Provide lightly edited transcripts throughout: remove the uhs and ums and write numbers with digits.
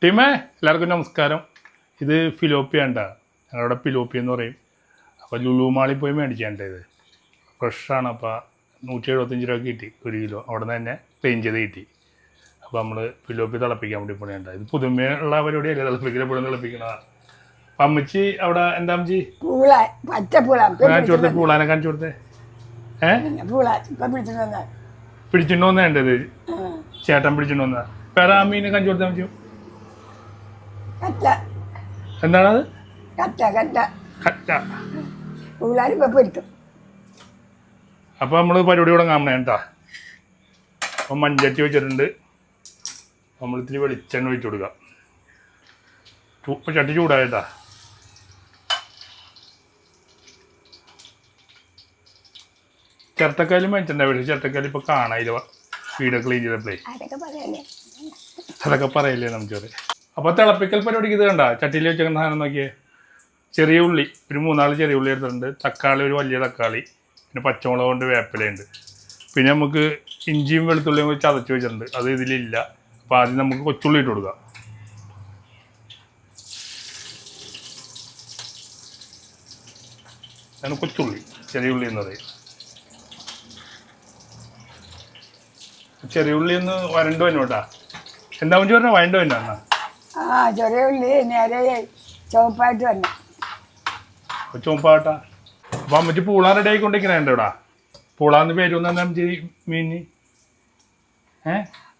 ടീമേ എല്ലാവർക്കും നമസ്കാരം. ഇത് ഫിലോപ്പിയ ഉണ്ടാ, ഞങ്ങളുടെ ഫിലോപ്പിയ എന്ന് പറയും. അപ്പോൾ ലുലു മാളിൽ പോയി മേടിക്കാണ്ട് ഇത് ഫ്രഷാണ്. അപ്പോൾ 175 രൂപ കിട്ടി 1 കിലോ. അവിടെ നിന്ന് തന്നെ ക്ലീൻ ചെയ്ത് കിട്ടി. അപ്പോൾ നമ്മൾ ഫിലോപ്പി തിളപ്പിക്കാൻ വേണ്ടി പോകേണ്ട. ഇത് പുതുമയുള്ള പരിപാടിയല്ലേ, തിളപ്പിക്കലും തിളപ്പിക്കണതാണ്. അപ്പം അമ്മച്ചി അവിടെ എന്താ അമ്മച്ചി കാണിച്ചു കൊടുത്തേ, പൂളാനെ കാണിച്ചു കൊടുത്തേ. പിടിച്ചിട്ട് വന്നേണ്ടത് ചേട്ടൻ പിടിച്ചിട്ട് വന്ന വേറെ അമ്മീനെ കാണിച്ചു കൊടുത്തേ അമ്മച്ചു. എന്താണത്? അപ്പൊ നമ്മള് പരിപാടി തുടങ്ങാൻ കേട്ടാ. അപ്പം മൺചട്ടി വെച്ചിട്ടുണ്ട്. നമ്മൾ ഇത്തിരി വെളിച്ചെണ്ണ ഒഴിച്ചു കൊടുക്കാം. ചട്ടി ചൂടായിട്ടാ. ചിരട്ടക്കാലും മേടിച്ചിട്ടുണ്ടാ വീട്ടിൽ. ചിരട്ടക്കാലും ഇപ്പൊ കാണായില്ല, വീട് ക്ലീൻ ചെയ്തപ്പോഴേ. അതൊക്കെ പറയല്ലേ നമുക്ക്. അപ്പോൾ തിളപ്പിക്കൽ പരിപാടിക്ക് ഇത് കണ്ട ചട്ടിയിൽ വെച്ചേക്കുന്ന സാധനം നോക്കിയേ. ചെറിയ ഉള്ളി ഒരു 3-4 ചെറിയ ഉള്ളി എടുത്തിട്ടുണ്ട്. തക്കാളി ഒരു വലിയ തക്കാളി, പിന്നെ പച്ചമുളക് കൊണ്ട് വേപ്പിലയുണ്ട്. പിന്നെ നമുക്ക് ഇഞ്ചിയും വെളുത്തുള്ളിയും കൂടി ചതച്ച് വെച്ചിട്ടുണ്ട്. അത് ഇതിലില്ല. അപ്പോൾ ആദ്യം നമുക്ക് കൊച്ചുള്ളി ഇട്ട് കൊടുക്കാം. അതാണ് കൊച്ചുള്ളി, ചെറിയ ഉള്ളി എന്ന് പറയും. ചെറിയ ഉള്ളി ഒന്ന് വരണ്ടു തന്നെ കേട്ടാ. എന്താ മുഞ്ചി പറഞ്ഞാൽ വരണ്ടു തന്നെ എന്നാ. ചെറിയ ഉള്ളി നേരെ ചുവപ്പായിട്ട് തന്നെ ചുവപ്പാട്ടാ. അപ്പൊ അമ്മച്ചി പൂളാൻ റെഡി ആയിക്കൊണ്ടിരിക്കണേണ്ട ഇവിടെ. പൂളാന്ന് പേര് വന്നാ മീന്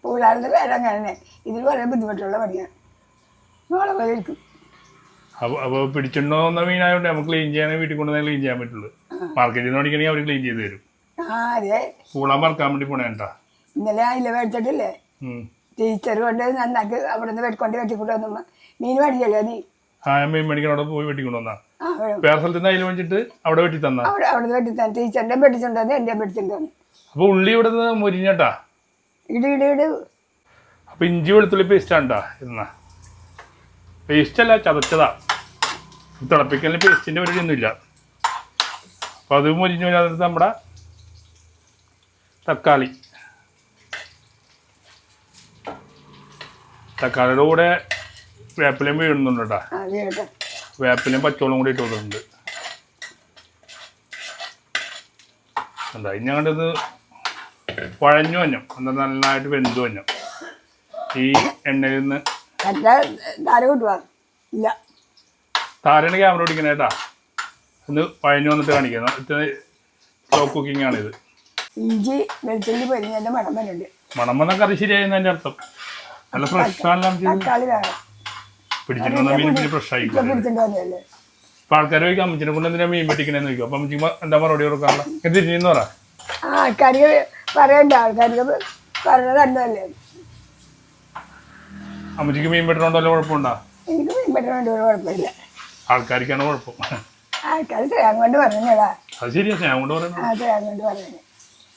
പൂളാറിന്റെ പേരങ്ങനെ. ഇതിൽ വളരെ ബുദ്ധിമുട്ടുള്ള പണിയാണ്. നോളെ പോലെ ഇരിക്കും. അപ്പൊ പിടിച്ചിട്ടുണ്ടോ എന്ന മീനായോണ്ട് നമുക്ക് ക്ലീൻ ചെയ്യാൻ വീട്ടിൽ കൊണ്ടുവന്നാൽ ക്ലീൻ ചെയ്യാൻ പറ്റുള്ളൂ. മാർക്കറ്റിൽ നിന്ന് മേടിക്കണമെങ്കിൽ അവർ ക്ലീൻ ചെയ്ത് തരും. അതെ, പൂളാൻ മറക്കാൻ വേണ്ടി പോണേട്ടാ. ഇന്നലെ അതിൽ മേടിച്ചിട്ടില്ലേ, ടീച്ചർ കൊണ്ട് നന്നാക്കി അവിടെ നിന്ന് വെട്ടിക്കൊണ്ട് വെട്ടിക്കൊണ്ട് വന്നു. മീൻ മേടിച്ചല്ലോ നീ? മീൻ മേടിക്കണോടെ പോയി വെട്ടിക്കൊണ്ട് വന്നാ. വേറെ സ്ഥലത്ത് നിന്ന് അതിൽ വെച്ചിട്ട് അവിടെ വെട്ടി തന്നാ. അവിടെ വെട്ടി തന്നെ ടീച്ചറിന്റെ വെട്ടിച്ചുണ്ടോന്ന് എന്റെ വെട്ടിച്ചുണ്ടോന്ന്. അപ്പൊ ഉള്ളി ഇവിടെ നിന്ന് മുരിഞ്ഞട്ടാ. ഇട്. അപ്പൊ ഇഞ്ചി വെളുത്തുള്ളി പേസ്റ്റ് ആണ്ടാ. എന്നാ പേസ്റ്റ് അല്ല, ചതച്ചതാ. തിളപ്പിക്കലിന് പേസ്റ്റിന്റെ പരിപാടി ഒന്നുമില്ല. അപ്പൊ അത് മുരിഞ്ഞു വരാത്ത നമ്മുടെ തക്കാളിയുടെ കൂടെ വേപ്പിലയും വീഴുന്നുണ്ട് കേട്ടാ. വേപ്പിലയും പച്ചവെള്ളം കൂടി ഇട്ട് കൊടുക്കുന്നുണ്ട്. എന്താ ഇനി അങ്ങോട്ട് വഴഞ്ഞു വഞ്ഞം, എന്താ നന്നായിട്ട് വെന്തു വഞ്ഞം. ഈ എണ്ണയിൽ നിന്ന് താരാണ് ക്യാമറ ഓടിക്കണേ കേട്ടാ. ഒന്ന് വഴഞ്ഞു വന്നിട്ട് കാണിക്കുന്നത്. ഇത്ര സ്ലോ കുക്കിംഗ് ആണിത്. ഇഞ്ചി വെളുത്തുള്ളി പൊരിഞ്ഞതിന്റെ മണം വരുന്നുണ്ട്. മണം വന്ന കറി ശരിയായെന്നതിന്റെ അർത്ഥം. നല്ല ഫ്രഷ് പിടിച്ചിട്ടുണ്ടോ മീൻ? പിന്നെ ഫ്രഷ് ആയി. അപ്പൊ ആൾക്കാർ ചോദിക്കും അമ്മച്ചിനെ കൊണ്ട് എന്തിനാ മീൻ വെട്ടിക്കണേന്ന് ചോദിക്കും. അപ്പൊ അമ്മച്ചി എന്താ മറുപടി കൊടുക്കാനുള്ള തിരിഞ്ഞെന്ന് പറ. ആൾക്കാർക്ക് പറയണ്ട, ആൾക്കാർക്ക് പറഞ്ഞത് തന്നെയല്ലേ. അമ്മച്ചിക്ക് മീൻ വെട്ടണോണ്ട് വല്ല കുഴപ്പമുണ്ടോ? എനിക്ക് മീൻ വെട്ടണോണ്ട് ഒരു കുഴപ്പമില്ല. ആൾക്കാർക്കാണ് കുഴപ്പം. ആൾക്കാർ സ്നേഹം കൊണ്ട് പറഞ്ഞതാ. അത് ശരിയാ, സ്നേഹം കൊണ്ട് പറയണം. സ്നേഹം കൊണ്ട് പറയുന്നത്,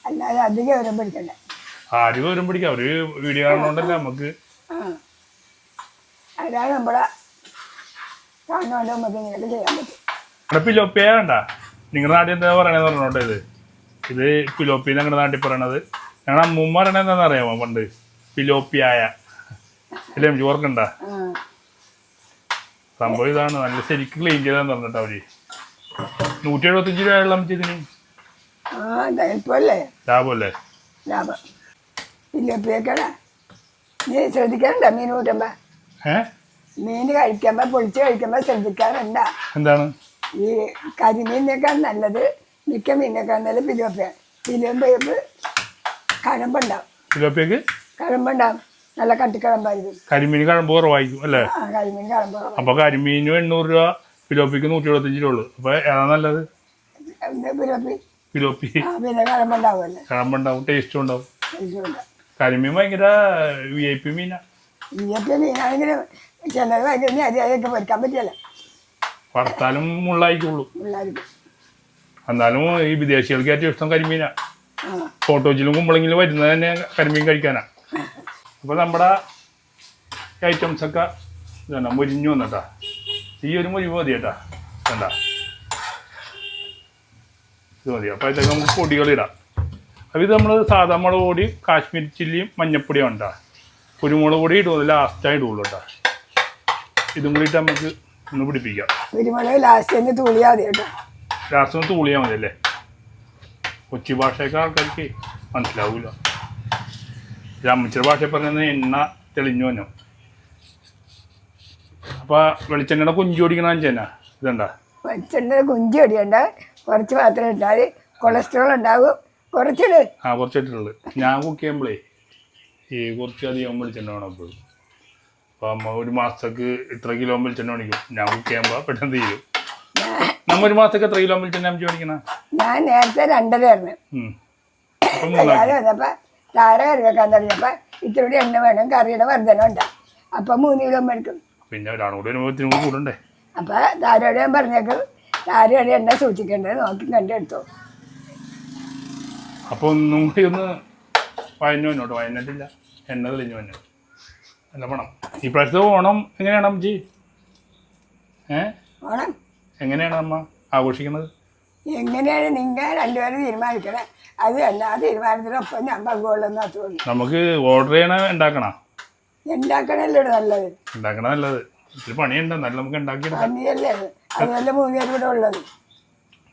അല്ലാതെ അധികം വിവരം പിടിക്കണ്ട. ആരും വിവരം പിടിക്കാം. ഒരു വീഡിയോ കാണണോണ്ടല്ലേ നമുക്ക്. അതാണ് നമ്മളെ കാണുന്നോണ്ട് നമുക്ക് ഇങ്ങനെയൊക്കെ ചെയ്യാൻ പറ്റും. ഇവിടെ ഫിലോപ്പിയ വേണ്ട. നിങ്ങളുടെ നാട്ടിൽ എന്താ പറയണതെന്ന് പറഞ്ഞോട്ടെ. ഇത് ഫിലോപ്പി ഞങ്ങളുടെ നാട്ടിൽ പറയണത്. ഞങ്ങളുടെ അമ്മൂമ്മ പറയണത് എന്താണെന്ന് അറിയാമോ? പണ്ട് ഫിലോപ്പിയായ അല്ലേ അമ്മച്ചി, ഓർക്കണ്ട? സംഭവം ഇതാണ്. നല്ല ശരിക്കും ക്ലീൻ ചെയ്താന്ന് പറഞ്ഞിട്ട് അവര് 175 രൂപയുള്ള അമ്മച്ചി ഇതിന്. ലാഭമല്ലേ? ലാഭം. ഫിലോപ്പിയൊക്കെയാണ്. നീ ശ്രദ്ധിക്കാറുണ്ടോ മീൻ കൂട്ടുമ്പോ? മീൻ കഴിക്കുമ്പോ, പൊളിച്ച് കഴിക്കുമ്പോ ശ്രദ്ധിക്കാറുണ്ട? എന്താണ്? ഈ കരിമീനേക്കാൾ നല്ലത്, മിക്ക മീനേക്കാൾ നല്ലത് ഫിലോപ്പിയ. ഫിലോപ്പിയക്ക് കഴമ്പുണ്ടാവും. ഫിലോപ്പിയക്ക് കഴമ്പുണ്ടാവും. നല്ല കട്ടിക്കഴമ്പായിരിക്കും. കരിമീൻ കഴമ്പ് കുറവായിരിക്കും അല്ലേ? കരിമീൻ കഴമ്പ്. അപ്പൊ കരിമീനും 800 രൂപ, ഫിലോപ്പിക്ക് 175 രൂപ ഉള്ളു. അപ്പൊ ഏതാ നല്ലത്? ഫിലോപ്പി. പിന്നെ കഴമ്പുണ്ടാവുമല്ലേ? കഴമ്പുണ്ടാവും, ടേസ്റ്റും ഉണ്ടാവും. കരിമീൻ ഭയങ്കര VIP മീനാ. VIP മീനാണെങ്കിലും ചിലത് ഭയങ്കര അരിയൊക്കെ പൊരിക്കാൻ പറ്റിയല്ല. വറുത്താലും മുള്ളായിക്കുള്ളൂ. എന്നാലും ഈ വിദേശികൾക്ക് ഏറ്റവും ഇഷ്ടം കരിമീനാ. ഫോട്ടോജിലും കുമ്പളെങ്കിലും വരുന്നത് തന്നെ കരിമീൻ കഴിക്കാനാ. അപ്പൊ നമ്മുടെ ഐറ്റംസ് ഒക്കെ ഇതാണ് മുരിഞ്ഞു വന്നിട്ടാ. ഈ ഒരു മുരിവ് മതി കേട്ടാ. വേണ്ട, ഇത് മതി. അപ്പൊ ഇതൊക്കെ നമുക്ക് പൊടികളിടാം. അപ്പോൾ ഇത് നമ്മൾ സാധാ മുളക് പൊടി, കാശ്മീരി ചില്ലിയും മഞ്ഞപ്പൊടിയും ഉണ്ടാ. കുരുമുളക് പൊടി ഇടുന്നത് ലാസ്റ്റായി ഇടുള്ളൂ കേട്ടോ. ഇതും കൂടിയിട്ട് നമുക്ക് ഒന്ന് പിടിപ്പിക്കാം. കുരുമുളക് ലാസ്റ്റ് തന്നെ തൂളിയാൽ മതി കേട്ടോ. ലാസ്റ്റ് ഒന്ന് തൂളിയാൽ മതി അല്ലേ? കൊച്ചി ഭാഷയൊക്കെ ആൾക്കാർക്ക് മനസ്സിലാവില്ല. അമ്മച്ചിയുടെ ഭാഷ പറഞ്ഞത് എണ്ണ തെളിഞ്ഞു വന്നു. അപ്പോൾ വെളിച്ചെണ്ണയുടെ കുഞ്ചി ഓടിക്കണ അഞ്ചെന്നാ ഇതെന്താ? വെളിച്ചെണ്ണ കുഞ്ചി ഓടിക്കണ്ട, കുറച്ച് മാത്രമേ ഇട്ടാൽ കൊളസ്ട്രോൾ ഉണ്ടാവും. കുറച്ചിട്. കുറച്ചിട്ടുള്ളത്. ഞാൻ കുക്ക് ചെയ്യുമ്പോഴേ കുറച്ചധികം വെളിച്ചെണ്ണ വേണം എപ്പോഴും. അപ്പോൾ അമ്മ ഒരു മാസത്തേക്ക് ഇത്ര കിലോ വെളിച്ചെണ്ണ മേടിക്കും. ഞാൻ കുക്ക് ചെയ്യുമ്പോൾ പെട്ടെന്ന് തീരും. നമ്മ ഒരു മാസത്തേക്ക് എത്ര കിലോ വെളിച്ചെണ്ണ അമ്മ മേടിക്കണം? ഞാൻ നേരത്തെ 2.5 ആയിരുന്നു. അപ്പം താര കറി വെക്കാൻ തുടങ്ങിയപ്പോൾ ഇത്തിരി കൂടി എണ്ണ വേണം, കറിയുടെ വർധന ഉണ്ടാവും. അപ്പം 3 കിലോ മേടിക്കും. പിന്നെ ഒരാളും കൂടി വരുമ്പോൾ കൂടണ്ടേ? അപ്പം താരയോട് ഞാൻ പറഞ്ഞേക്കും, താരയുടെ എണ്ണ സൂക്ഷിക്കേണ്ടത് നോക്കി കണ്ടെടുത്തോ. അപ്പോൾ ഒന്നും കൂടി ഒന്ന് വയഞ്ഞു വന്നോട്ടോ. വയഞ്ഞിട്ടില്ല, എണ്ണ തെളിഞ്ഞു വന്നു. നല്ല പണം. ഈ പ്രാവശ്യത്തെ ഓണം എങ്ങനെയാണ് അമ്മച്ചി? ഓണം എങ്ങനെയാണ് അമ്മ ആഘോഷിക്കുന്നത്? എങ്ങനെയാണ് നിങ്ങൾ രണ്ടുപേരും തീരുമാനിക്കണേ. അത് എല്ലാ തീരുമാനത്തിനൊപ്പം ഞാൻ പങ്കുകൊള്ളുന്ന തോന്നി. നമുക്ക് ഓർഡർ ചെയ്യണ ഉണ്ടാക്കണോ? ഉണ്ടാക്കണല്ലോ നല്ലത്. ഉണ്ടാക്കണ നല്ലത്. ഇത്തിരി പണിയുണ്ട്, എന്നാലും നമുക്ക് ഉണ്ടാക്കിയെടുക്കാം. പണിയല്ലേ അത്? അതുപോലെ 3 പേരും കൂടെ ഉള്ളത്.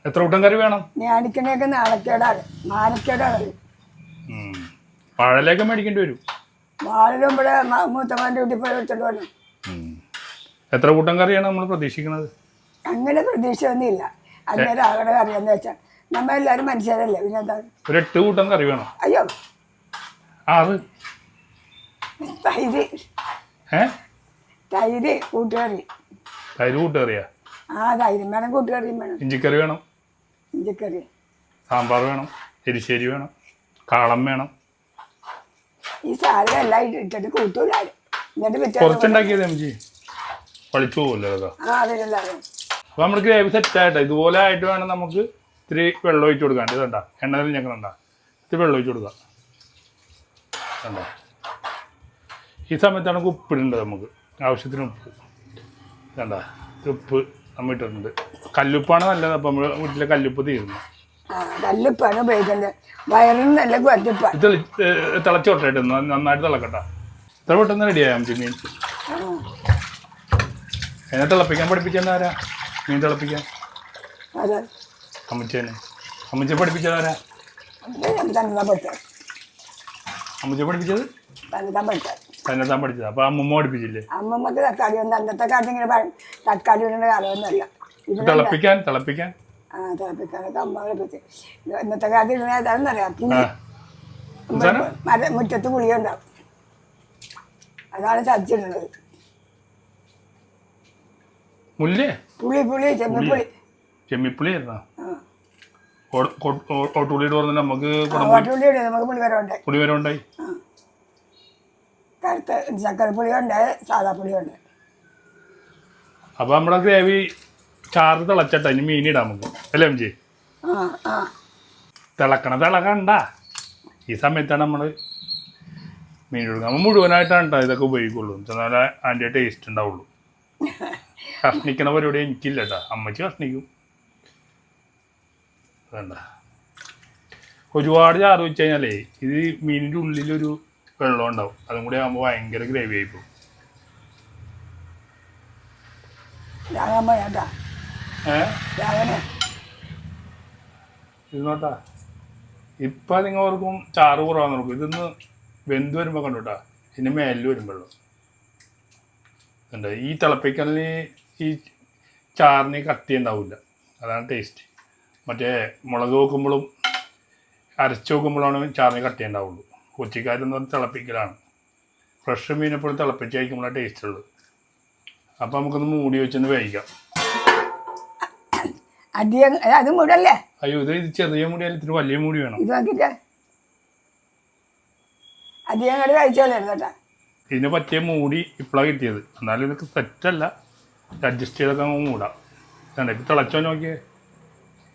എത്ര കൂട്ടം കറി വേണം? ഞാണിക്കണയൊക്കെ നാളക്കേടാണ്, മാനക്കേടാണ്. വാഴയിലൊക്കെ മേടിക്കേണ്ടി വരും. വാഴലും ഇവിടെ മൂത്തമാൻ്റെ വീട്ടിൽ പോയി എടുത്തിട്ട് വന്നു. എത്ര കൂട്ടം കറിയാണ് നമ്മൾ പ്രതീക്ഷിക്കുന്നത്? അങ്ങനെ പ്രതീക്ഷയൊന്നുമില്ല. അന്നേരം ആകണ കറിയെന്ന് വെച്ചാൽ നമ്മളെല്ലാവരും മനുഷ്യരല്ലേ, പിന്നെ എന്താ? ഒരു 8 കൂട്ടം കറി വേണം. അയ്യോ 6. തൈര് തൈര് കൂട്ടുകറി. തൈര് കൂട്ടുകറിയാ? തൈരും വേണം, കൂട്ടുകറിയും വേണം. ഇഞ്ചിക്കറി വേണം. ഇഞ്ചിക്കറി, സാമ്പാർ വേണം, എരിശ്ശേരി വേണം, കാളം വേണം. ഈ സാധനം എല്ലാം ഇട്ടിട്ട് കൂട്ടൂല. എന്നിട്ട് കുറച്ചുണ്ടാക്കിയത് എംജി പളിച്ചു പോകുമല്ലോ അതൊക്കെ. അതിനെല്ലാവരും അപ്പോൾ നമ്മൾ ഗ്രേവി സെറ്റായിട്ട് ഇതുപോലെ ആയിട്ട് വേണം നമുക്ക് ഇത്തിരി വെള്ളം ഒഴിച്ച് കൊടുക്കാൻ. ഇതണ്ട എണ്ണ തെളിഞ്ഞേക്കണണ്ട, ഇത്തിരി വെള്ളം ഒഴിച്ച് കൊടുക്കാം. കണ്ട ഈ സമയത്താണ് നമുക്ക് ഉപ്പിടേണ്ടത്. നമുക്ക് ആവശ്യത്തിന് ഉപ്പ്. കണ്ട ഉപ്പ് നമ്മൾ ഇട്ടിട്ടുണ്ട്. കല്ലുപ്പാണ് നല്ലത്. അപ്പം നമ്മൾ വീട്ടിലെ കല്ലുപ്പ് തീരുന്നു. കല്ലുപ്പാണ് ഉപയോഗിക്കുന്നത്. വയറിന് നല്ല കല്ലുപ്പാണ്. തിളച്ചോട്ടെ, നന്നായിട്ട് തിളക്കട്ടെ. ഇത്ര പെട്ടെന്ന് റെഡിയായാൽ മതി മീൻ. എന്നെ തിളപ്പിക്കാൻ പഠിപ്പിച്ചെന്നാരാ? മീൻ തിളപ്പിക്കാൻ അമ്മച്ചേനെ. അമ്മച്ചെ പഠിപ്പിച്ചതാരാ? അമ്മച്ചെ പഠിപ്പിച്ചത് തന്നെത്താൻ പഠിച്ചത്. അപ്പൊ അമ്മമ്മ പഠിപ്പിച്ചില്ലേ? അമ്മമ്മക്ക് തക്കാളി ഒന്നും അന്നത്തെ കാലത്ത് ഇങ്ങനെ തക്കാളി ഇടുന്ന കാലമൊന്നുമല്ല. തിളപ്പിക്കാൻ തിളപ്പിക്കാനൊക്കെ അമ്മ പഠിപ്പിച്ച്. ഇന്നത്തെ കാലത്ത് ഇടുന്ന ഏതാണെന്നറിയാം. മുറ്റത്ത് പുളിയുണ്ടാവും, അതാണ് ചതച്ചിടുന്നത്. പുളി ചെമ്മിപ്പുളി. ചെമ്മിപ്പുളി ആയിരുന്നോ? ഓട്ടുപുളിയിട്ട് പറഞ്ഞാൽ നമുക്ക് പുളിവരം ഉണ്ടായി. കറുത്ത ചക്കരപ്പുളിയുണ്ട്, സാധാ പുളിയുണ്ട്. അപ്പൊ നമ്മുടെ ഗ്രേവി ചാറ് തിളച്ചട്ട ഇനി മീനിടാം നമുക്ക്, അല്ലേ എംജി? തിളക്കണ്ട. ഈ സമയത്താണ് നമ്മൾ മീൻ എടുക്കുക. നമ്മൾ മുഴുവനായിട്ടാണ് കേട്ടോ ഇതൊക്കെ ഉപയോഗിക്കുള്ളൂ. എന്നാലേ അതിൻ്റെ ടേസ്റ്റ് ഉണ്ടാവുള്ളൂ. കഷ്ണിക്കണ പരിപാടി എനിക്കില്ല കേട്ടോ. അമ്മച്ചി കഷ്ണിക്കും. വേണ്ട ഒരുപാട് ചാറ് വെച്ച് കഴിഞ്ഞാലേ ഇത് മീനിൻ്റെ ഉള്ളിലൊരു വെള്ളം ഉണ്ടാവും. അതും കൂടി ആകുമ്പോൾ ഭയങ്കര ഗ്രേവി ആയിപ്പോവും. ഇത് നോട്ടാ, ഇപ്പം നിങ്ങൾ ഓർക്കും ചാറ് കുറവാന്ന് നോക്കും. ഇതൊന്ന് വെന്ത് വരുമ്പോൾ കണ്ടുട്ടാ ഇതിന് മേലിൽ വരും വെള്ളം. ഈ തിളപ്പിക്കലിന് ഈ ചാറിന് കട്ടി ഉണ്ടാവില്ല. അതാണ് ടേസ്റ്റ്. മറ്റേ മുളക് വെക്കുമ്പോഴും അരച്ച് വെക്കുമ്പോഴാണ് ചാറിന് കട്ടി ഉണ്ടാവുള്ളൂ. കൊച്ചിക്കാരെന്ന് പറഞ്ഞാൽ തിളപ്പിക്കലാണ്. ഫ്രഷ് മീൻ എപ്പോഴും തിളപ്പിച്ച് കഴിക്കുമ്പോഴാണ് ടേസ്റ്റ് ഉള്ളത്. അപ്പം നമുക്കൊന്ന് മൂടി വെച്ചൊന്ന് വേവിക്കാം. അത് മൂടല്ലേ? അയ്യോ, ഇത് ചെറിയ മൂടിയല്ല, ഇത്തിരി വലിയ മൂടി വേണം. ഇത് നോക്കിട്ട് അധികം കടി കഴിച്ചോളായിരുന്നു. ഇതിന് പറ്റിയ മൂടി ഇപ്പോഴാണ് കിട്ടിയത്. എന്നാലും ഇതൊക്കെ സെറ്റല്ല, അഡ്ജസ്റ്റ് ചെയ്തൊക്കെ അങ്ങ് മൂടാം. ഇതാണ് ഇപ്പം തിളച്ചോ നോക്കിയേ.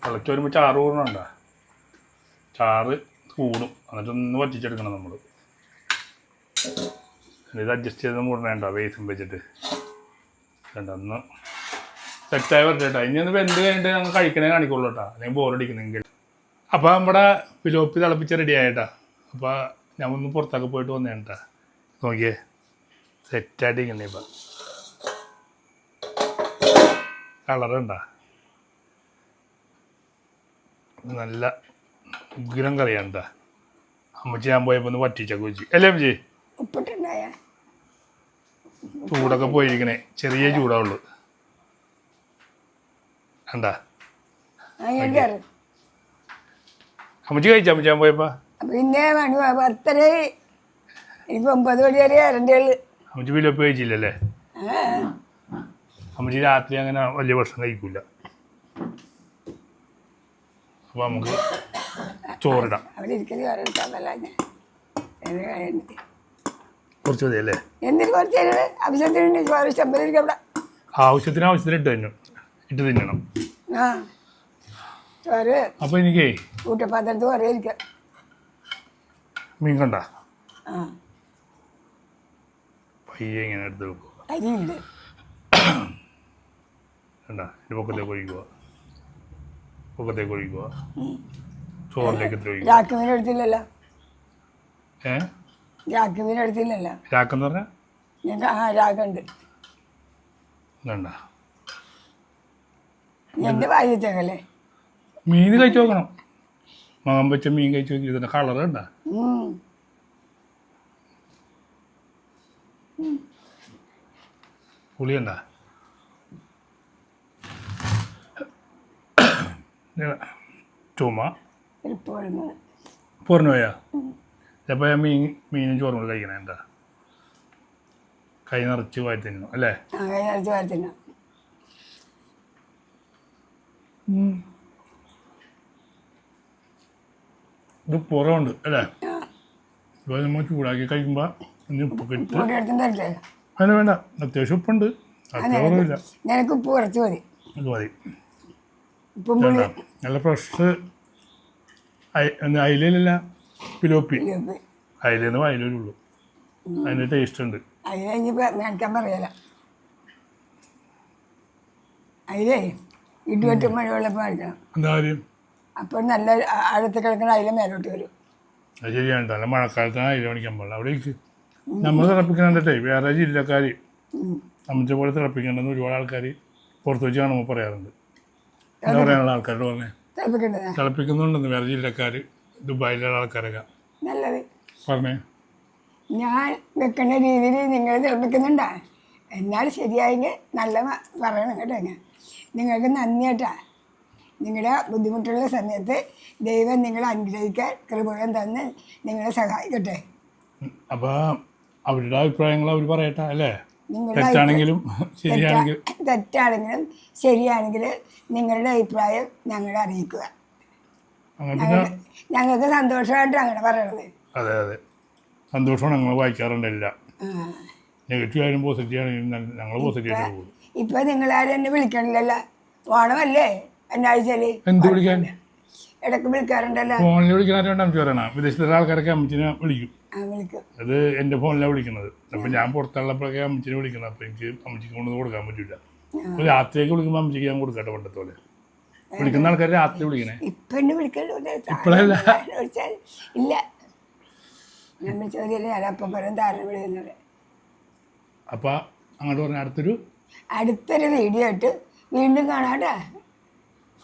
തിളച്ച് വരുമ്പോൾ ചാറ് കൂടണുണ്ടോ? ചാറ് കൂടും. എന്നിട്ടൊന്ന് വറ്റിച്ചെടുക്കണം നമ്മൾ. ഇത് അഡ്ജസ്റ്റ് ചെയ്ത് മൂടണേണ്ട വേസും വെച്ചിട്ട്. വേണ്ട ഒന്ന് സെറ്റായി വരട്ടെ. ഇനി ഒന്ന് വെന്ത് കഴിഞ്ഞിട്ട് ഞങ്ങൾ കഴിക്കണേ കാണിക്കുള്ളൂ കേട്ടോ, അല്ലെങ്കിൽ ബോറടിക്കുന്നെങ്കിൽ. അപ്പോൾ നമ്മുടെ പിലോപ്പി തിളപ്പിച്ച് റെഡി ആയിട്ടാ. അപ്പോൾ ഞാൻ ഒന്ന് പുറത്തൊക്കെ പോയിട്ട് വന്നേട്ടാ. നോക്കിയേ സെറ്റായിട്ടിരിക്കണേ. ഇപ്പം കളറുണ്ട, നല്ല ഉഗ്രം കറിയാണ്ട. അമ്മച്ചി ഞാൻ പോയപ്പോൾ ഒന്ന് വറ്റിച്ചൊക്കെ വെച്ച് അല്ലേ അമ്മച്ചി? ഉപ്പിട്ടുണ്ടായ ചൂടൊക്കെ പോയിരിക്കണേ, ചെറിയ ചൂടാവുള്ളൂ കണ്ടാ. അങ്ങനെ അമ്മച്ചി കഴിച്ചാ അമ്മച്ചി ഞാൻ പോയപ്പോ? പിന്നെ മണി 10:30 എനിക്ക് 9 മണി വരെ ഇറണ്ടിയുള്ളു. അമ്മച്ചി ഫിലോപ്പി കഴിച്ചില്ലല്ലേ? അമ്മച്ചി രാത്രി അങ്ങനെ വലിയ ഭക്ഷണം കഴിക്കൂല. അപ്പൊ നമുക്ക് ചോറിടാം. അവിടെ ഇരിക്കുന്ന ചോറ് എടുക്കാന്നല്ല ഞാൻ കുറച്ച് മതി അല്ലേ? എന്തിനു കുറച്ച് ആവശ്യത്തിന് ചോറ് ഇഷ്ടംപോലെ ഇരിക്കും അവിടെ. ആവശ്യത്തിന് ഇട്ട് തിന്നണം. ആ ചോറ് അപ്പൊ എനിക്കേ കൂട്ടപ്പാത്രത്ത് കുറേ ഇരിക്കാം. മീൻ കണ്ട ആ പയ്യെ ഇങ്ങനെ എടുത്ത് വെക്കുക. അരിയുണ്ട് കണ്ട, എൻ്റെ പൊക്കത്തേക്ക് ഒഴിക്കുക, ചോറിലേക്ക് ഇത്ര ഒഴിക്കുക. രാക്കുമീൻ എടുത്തില്ലല്ലോ. ഏ രാക്കുമീൻ എടുത്തില്ലല്ലോ. രാക്കെന്ന് പറഞ്ഞാൽ ഞങ്ങൾക്ക് രാഗുണ്ട്. കണ്ട എൻ്റെ വായിച്ചേക്കല്ലേ. മീൻ കഴിച്ചു നോക്കണം. മകൻ വെച്ച മീൻ കഴിച്ചു നോക്കി. ഇതിൻ്റെ കളർ കണ്ട. പുളി കണ്ട. ചുമ പോർന്നു പോയാ. ചിലപ്പോൾ ഞാൻ മീനും ചോറും കൂടെ കഴിക്കണേ. എന്താ കൈ നിറച്ച് വാരി തിന്നു അല്ലേ? കൈ നിറച്ച് വാരി തിന്നു. ഇത് പുറമുണ്ട് അല്ലേ? ഇപ്പോൾ നമ്മൾ ചൂടാക്കി കഴിക്കുമ്പോൾ ഇനി ഉപ്പൊക്കെ ഇട്ട് വേണ്ട വേണ്ട, അത്യാവശ്യം ഉപ്പുണ്ട്. അത്രയില്ല, നിനക്ക് ഉപ്പ് കുറച്ച് മതി. ഇത് മതി. ഉപ്പും നല്ല ഫ്രഷ് അയിലല്ല, പിലോപ്പി. അയിലെന്ന് അയിലുള്ളൂ. അതിൻ്റെ ടേസ്റ്റ് ഉണ്ട്. അയില ഇനിയിപ്പോൾ മേടിക്കാൻ പറയല. അയിലേ ഇടിവെട്ടും മഴവെള്ളപ്പം മേടിക്കണം. എന്താ കാര്യം? അപ്പോൾ നല്ല അടുത്ത് കിടക്കുന്ന അയില മേലോട്ട് വരും. അത് ശരിയാണ്. നല്ല മഴക്കാലത്താണ് അയില മേടിക്കാൻ പാടില്ല. അവിടെ നമ്മൾ തിളപ്പിക്കണ്ടേ, വേറെ ജില്ലക്കാർ അമ്മത്തെ പോലെ തിളപ്പിക്കണ്ടെന്ന് ഒരുപാട് ആൾക്കാർ പുറത്ത് വെച്ച് കാണുമ്പോൾ പറയാറുണ്ട്. എന്താ പറയാനുള്ള ആൾക്കാരോട് പറഞ്ഞേ? തിളപ്പിക്കുന്നുണ്ടെന്ന് വേറെ ജില്ലക്കാർ, ദുബായിലുള്ള ആൾക്കാരൊക്കെ നല്ലത് പറഞ്ഞേ. ഞാൻ വെക്കുന്ന രീതിയിൽ നിങ്ങൾ തിളപ്പിക്കുന്നുണ്ടാ. എന്നാൽ ശരിയായെങ്കിൽ നല്ല പറയണം കേട്ടോ. ഞാൻ നിങ്ങൾക്ക് നന്ദി കേട്ടാ. നിങ്ങളുടെ ബുദ്ധിമുട്ടുള്ള സമയത്ത് ദൈവം നിങ്ങളെ അനുഗ്രഹിക്കാൻ കൃപകം തന്ന് നിങ്ങളെ സഹായിക്കട്ടെ. അപ്പോൾ അവരുടെ അഭിപ്രായങ്ങൾ അവർ പറയട്ടെ അല്ലേ? നിങ്ങളുടെ തെറ്റാണെങ്കിലും ശരിയാണെങ്കിൽ നിങ്ങളുടെ അഭിപ്രായം ഞങ്ങളെ അറിയിക്കുക. ഞങ്ങൾക്ക് സന്തോഷമായിട്ട് അങ്ങനെ പറയണത്. അതെ അതെ, സന്തോഷമാണ്. ഞങ്ങൾ വായിക്കാറുണ്ട് എല്ലാം. നെഗറ്റീവ് ആയാലും പോസിറ്റീവ് ആണെങ്കിലും ഞങ്ങൾ പോസിറ്റീവായിട്ട് പോകും. ഇപ്പം നിങ്ങളാരും എന്നെ വിളിക്കണില്ലല്ലോ. ഓണമല്ലേ എന്നാഴ്ചയില് എന്ത് വിളിക്കാൻ? ഇടയ്ക്ക് വിളിക്കാറുണ്ടല്ലോ. ഫോണിൽ വിളിക്കാനായിട്ട് അമ്മച്ചി പറയണം. വിദേശത്തുള്ള ആൾക്കാരൊക്കെ അമ്മച്ചിനെ വിളിക്കും. വിളിക്കും. അത് എൻ്റെ ഫോണിലാണ് വിളിക്കുന്നത്. അപ്പം ഞാൻ പുറത്തുള്ളപ്പോഴൊക്കെ അമ്മച്ചിനെ വിളിക്കുന്നത്. അപ്പം എനിക്ക് അമ്മച്ചിക്ക് കൊണ്ടൊന്നും കൊടുക്കാൻ പറ്റില്ല. അപ്പോൾ രാത്രിയൊക്കെ വിളിക്കുമ്പോൾ അമ്മച്ചിക്ക് ഞാൻ കൊടുക്കട്ടെ. പണ്ടത്തോലെ വിളിക്കുന്ന ആൾക്കാർ രാത്രി വിളിക്കണേ. ഇപ്പം എന്നെ വിളിക്കല്ലോ. ഇപ്പോഴല്ല, ഇല്ല. നമ്മൾ ചോദ്യം അപ്പം പറയും താരം വിളിക്കുന്നത്. അപ്പം അങ്ങോട്ട് പറഞ്ഞ അടുത്തൊരു വീഡിയോ ആയിട്ട് വീണ്ടും കാണാട്ടാ.